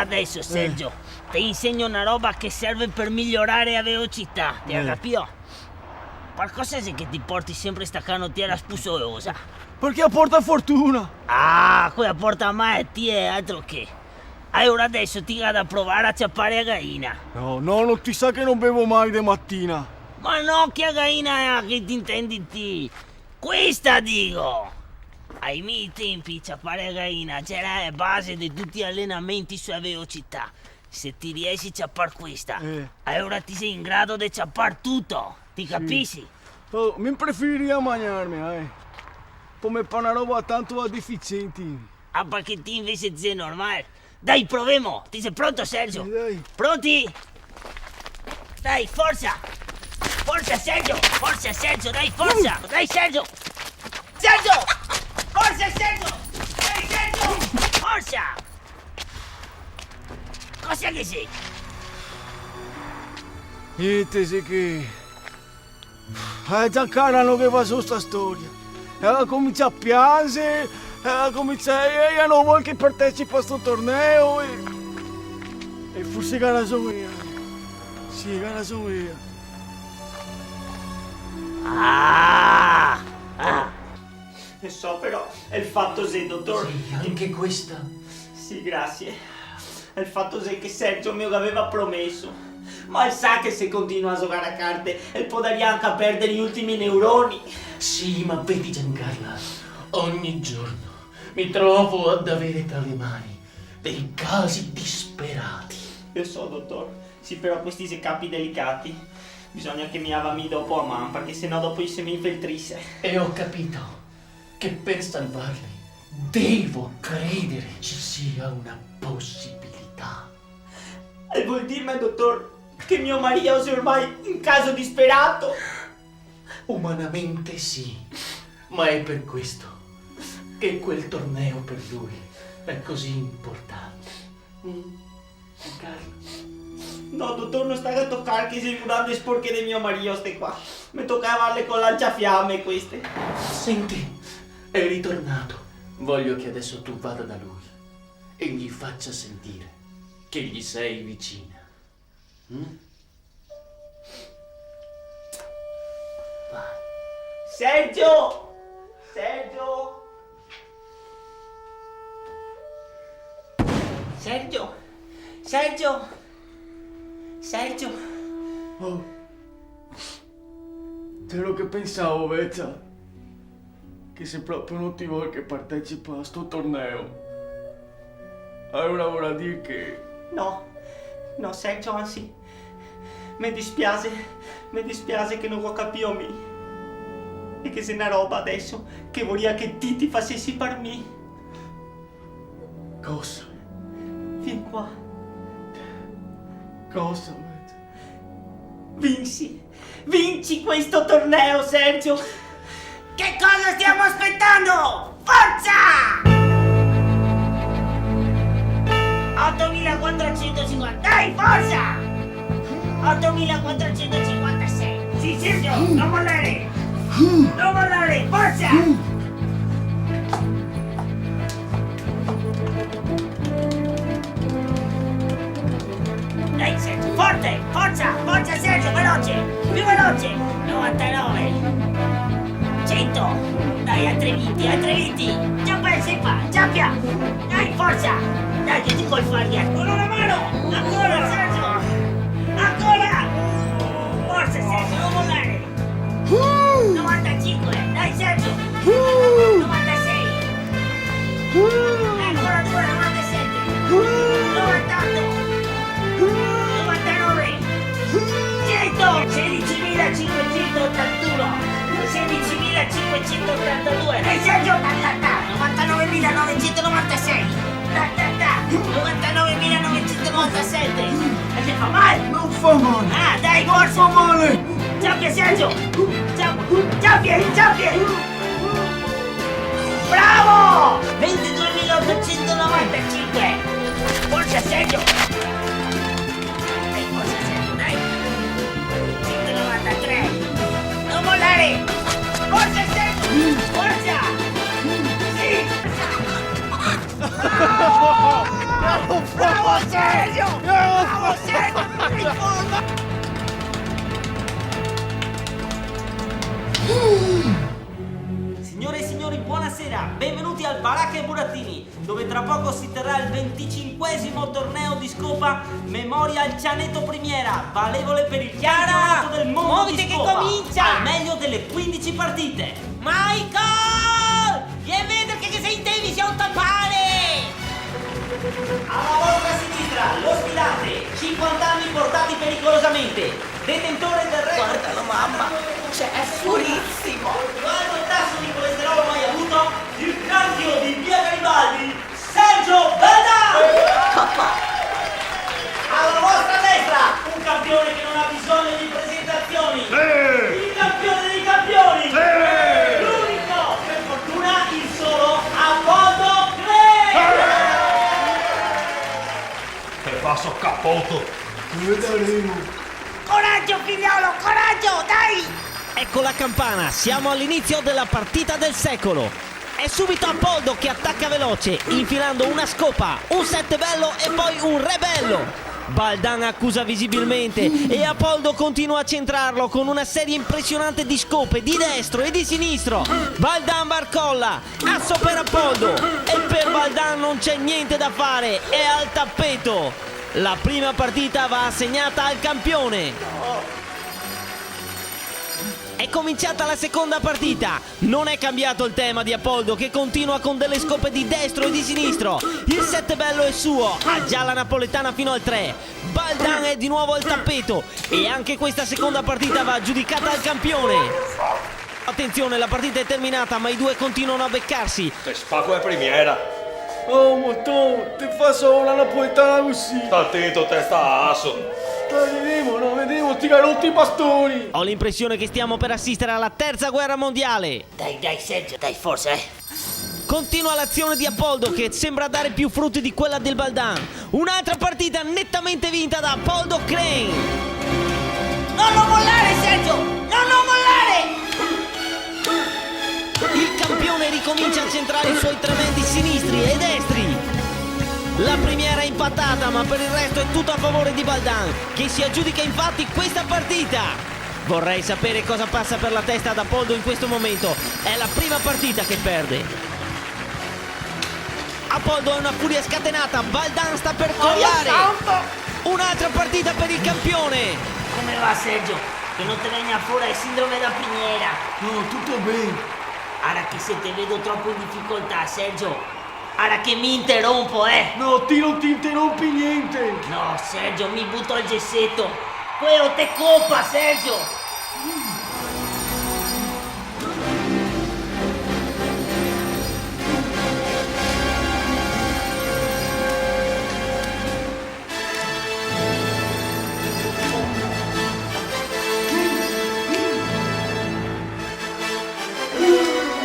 adesso, Sergio, ti insegno una roba che serve per migliorare la velocità, ti hai capito? Qualcosa che ti porti sempre sta canottiera spusosa. Perché apporta fortuna. Ah, quella porta malattie, altro che. Allora adesso ti vado a provare a ciappare a gallina. No, non ti sa che non bevo mai di mattina. Ma no, che a gallina che ti intendi ti? Questa dico! Ai miei tempi ciappare a gallina c'era la base di tutti gli allenamenti sulla velocità. Se ti riesci a ciappare questa, allora ti sei in grado di ciappare tutto, ti capisci? Oh, mi preferirei mangiarmi, come per una roba tanto deficienti. Ah, perché ti invece sei normale. Dai, proviamo! Ti sei pronto, Sergio? Dai. Pronti? Dai, forza! Forza, Sergio! Forza, Sergio! Dai, forza! Dai, Sergio! Sergio! Forza, Sergio! Dai, Sergio! Forza! Cosa che sei? Niente, sì che... già carano che fa su sta storia. Comincia a piangere, comincia... Io non voglio che partecipa a sto torneo e forse gara sono io. Sì, gara sono io. Ah! Ne so, però è il fatto se, dottor... Sì, anche questa. Sì, grazie. È il fatto se che Sergio mi aveva promesso. Ma sa che se continua a giocare a carte potrebbe anche perdere gli ultimi neuroni. Sì, ma vedi Giancarla, ogni giorno mi trovo ad avere tra le mani dei casi disperati. Io so, dottor. Sì, però questi se capi delicati bisogna che mi avami dopo a mano, perché sennò dopo se mi infiltrisse. E ho capito che per salvarli devo credere ci sia una possibilità. E vuol dire, dottor, che mio marito sia ormai in caso disperato? Umanamente sì, ma è per questo che quel torneo per lui è così importante. Giancarla? No, dottor, non stai a toccare che sei grande sporche di mio marito ste qua. Mi tocca farle con lanciafiamme queste. Senti, è ritornato. Voglio che adesso tu vada da lui e gli faccia sentire che gli sei vicina. Vai. Sergio! Sergio! Sergio! Sergio! Sergio! Oh. Quello che pensavo, Vezza, che se proprio non ti vuoi che partecipa a sto torneo, allora vuol dire che... No, Sergio, anzi, mi dispiace che non ho capito me. E che se una roba adesso che vorrei che ti facessi per me. Cosa? Fin qua. Cosa, Vezza? Vinci questo torneo, Sergio! Che cosa stiamo aspettando? Forza! 8450, dai, forza! 8456. Sì, Sergio, non mollare! Non mollare, forza! Dai, Sergio, forte! Forza, Sergio, veloce! Più veloce! 99! 100! Dai, atreviti! Già qua, giappia! Dai, forza! Dai, che ti puoi fare? Con una mano! Ancora, Sergio! Ancora! Forza, Sergio, non mollare! 95! Dai, Sergio! 96! Ancora 2, 97! 98! 99! 100! 16.581! 16.582! Dai, Sergio! 99.996! 99.997! E se fa male? Non fa male! Ah, dai, forza! Non fa male! Giappia, Sergio! Giappia! Bravo! 22.895! Forza, Sergio! Dai, forza, Sergio, dai! 193! Non mollare! Forza, Sergio! Forza! Sì! Non Bravo Sergio! Bravo Sergio! In forma! Signore e signori, buonasera, benvenuti al Baracca e Burattini, dove tra poco si terrà il 25esimo torneo di scopa Memorial Cianeto Primiera, valevole per il campionato del mondo muoviti di che scopa, comincia! al meglio delle 15 partite. Michael! Vieni a vedere che sei in televisione tappare! Alla vostra sinistra, lo sfidante, 50 anni portati pericolosamente, detentore del record. Guardalo mamma, cioè è purissimo! Più alto tasso di colesterolo mai avuto, il cambio di Via Garibaldi, Sergio Baldà! Alla vostra destra, un campione che non ha bisogno di presentazioni, il campione dei campioni, l'unico, per fortuna il solo, Apollo Creed! Che passo capoto. Coraggio figliolo, coraggio, dai! Ecco la campana, siamo all'inizio della partita del secolo. È subito Apollo che attacca veloce, infilando una scopa, un sette bello e poi un re bello. Baldan accusa visibilmente e Apollo continua a centrarlo con una serie impressionante di scope di destro e di sinistro. Baldan barcolla, asso per Apollo e per Baldan non c'è niente da fare, è al tappeto. La prima partita va assegnata al campione. È cominciata la seconda partita. Non è cambiato il tema di Apollo, che continua con delle scope di destro e di sinistro. Il sette bello è suo, ha già la napoletana fino al 3. Baldan è di nuovo al tappeto e anche questa seconda partita va giudicata al campione. Attenzione, la partita è terminata, ma i due continuano a beccarsi. Te spacco è primiera. Oh, Motto, ti fa solo una napoletana così. Sta attento, testa asso. Vedremo, ti rotti i bastoni. Ho l'impressione che stiamo per assistere alla terza guerra mondiale. Dai Sergio, dai forza, Continua l'azione di Apollo, che sembra dare più frutti di quella del Baldan. Un'altra partita nettamente vinta da Apollo Crane. Non lo mollare Sergio, non lo mollare! Il campione ricomincia a centrare i suoi tremendi sinistri e destri. La primiera è impattata, ma per il resto è tutto a favore di Baldan, che si aggiudica infatti questa partita. Vorrei sapere cosa passa per la testa ad Apollo in questo momento. È la prima partita che perde. Apollo è una furia scatenata, Baldan sta per crollare. Un'altra partita per il campione. Come va Sergio? Che non te venga fuori il sindrome da primiera. No, tutto bene. Ora che se te vedo troppo in difficoltà Sergio. Ora che mi interrompo, No, ti non ti interrompi niente. No, Sergio, mi butto al gessetto. Quello te colpa, Sergio.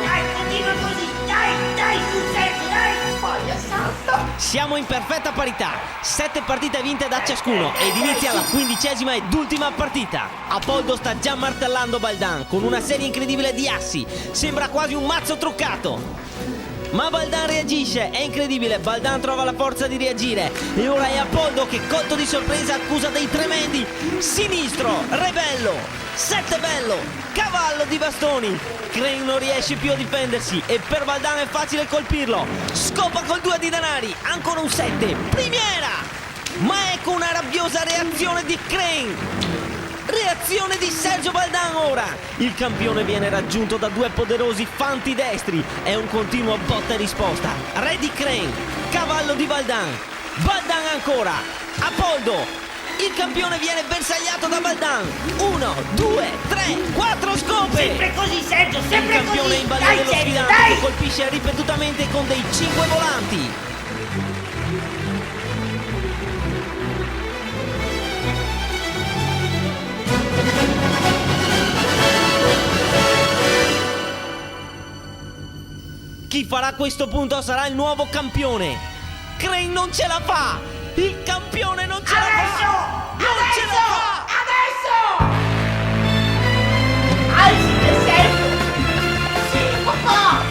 Dai, continua così. Dai, su Sergio, dai. Siamo in perfetta parità, 7 partite vinte da ciascuno ed inizia la 15ª ed ultima partita. Apollo sta già martellando Baldan con una serie incredibile di assi, sembra quasi un mazzo truccato. Ma Baldan reagisce, è incredibile, Baldan trova la forza di reagire e ora è Apollo che, colto di sorpresa, accusa dei tremendi sinistro, rebello, sette bello, cavallo di bastoni. Crane non riesce più a difendersi e per Baldan è facile colpirlo. Scopa col 2 di danari, ancora un 7, primiera! Ma ecco una rabbiosa reazione di Crane. Reazione di Sergio Baldan ora. Il campione viene raggiunto da due poderosi fanti destri. È un continuo botta e risposta. Re di Crane, cavallo di Baldan. Baldan ancora. Apollo. Il campione viene bersagliato da Baldan. 1, 2, 3, 4 scope. Sempre così, Sergio, Il sempre campione così. è in balia Dai, dello Sergio, sfidante dai. che colpisce ripetutamente con dei 5 volanti. Chi farà questo punto sarà il nuovo campione. Crane non ce la fa. Il campione non ce la fa. Non ce la fa. Alzati, Sergio. Sì, papà.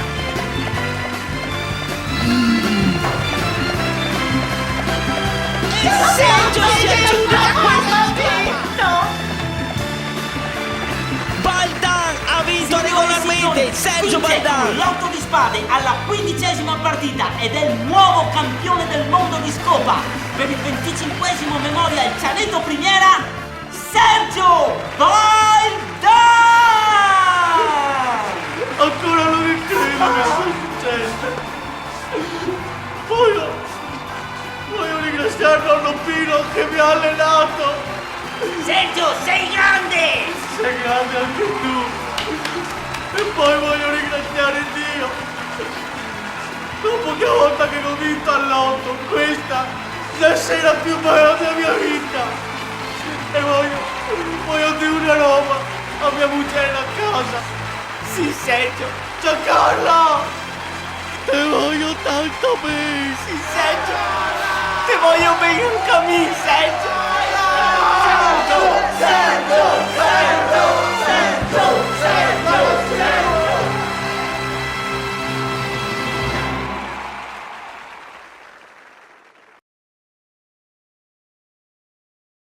e Sergio vince Baldan. l'otto di spade alla 15ª partita ed è il nuovo campione del mondo di scopa. Per il 25esimo Memorial Cianeto Primiera, Sergio Baldan! Ancora non mi credo che sia successo. Voglio ringraziare nonno Pino che mi ha allenato. Sergio, sei grande! Sei grande anche tu. E poi voglio ringraziare Dio. Dopo che volta che ho vinto all'otto, questa è la sera più bella della mia vita. E voglio dire una roba a mia moglie a casa. Sì, Sergio. Ciao Carla! Te voglio tanto bene. Sì, Sergio. Te voglio bene anche a me, Sergio. Ciao.